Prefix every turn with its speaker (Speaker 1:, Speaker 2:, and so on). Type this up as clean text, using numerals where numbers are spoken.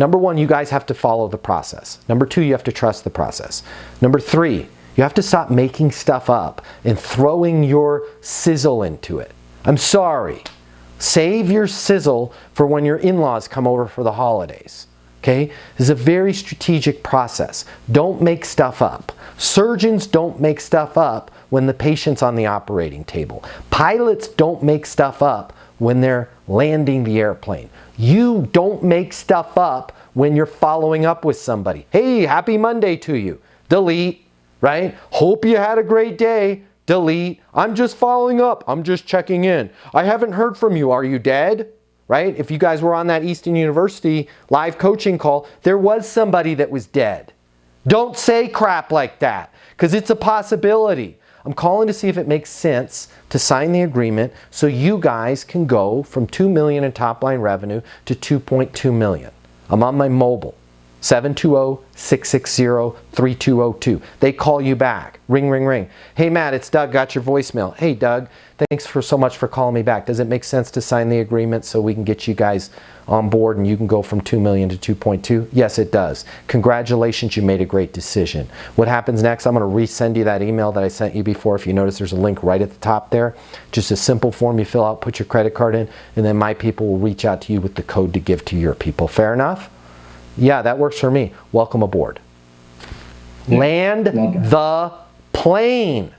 Speaker 1: Number one, you guys have to follow the process. Number two, you have to trust the process. Number three, you have to stop making stuff up and throwing your sizzle into it. I'm sorry. Save your sizzle for when your in-laws come over for the holidays. Okay? This is a very strategic process. Don't make stuff up. Surgeons don't make stuff up when the patient's on the operating table. Pilots don't make stuff up when they're landing the airplane. You don't make stuff up when you're following up with somebody. Hey, happy Monday to you. Delete, right? Hope you had a great day. Delete. I'm just following up. I'm just checking in. I haven't heard from you. Are you dead? Right? If you guys were on that Easton University live coaching call, there was somebody that was dead. Don't say crap like that, because it's a possibility. I'm calling to see if it makes sense to sign the agreement so you guys can go from $2 million in top line revenue to $2.2 million. I'm on my mobile, 720-660-3202. They call you back. Ring, ring, ring. Hey, Matt, it's Doug. Got your voicemail. Hey, Doug, thanks so much for calling me back. Does it make sense to sign the agreement so we can get you guys on board and you can go from 2 million to 2.2? Yes, it does. Congratulations, you made a great decision. What happens next? I'm going to resend you that email that I sent you before. If you notice, there's a link right at the top there. Just a simple form you fill out, put your credit card in, and then my people will reach out to you with the code to give to your people. Fair enough? Yeah, that works for me. Welcome aboard. Land the plane.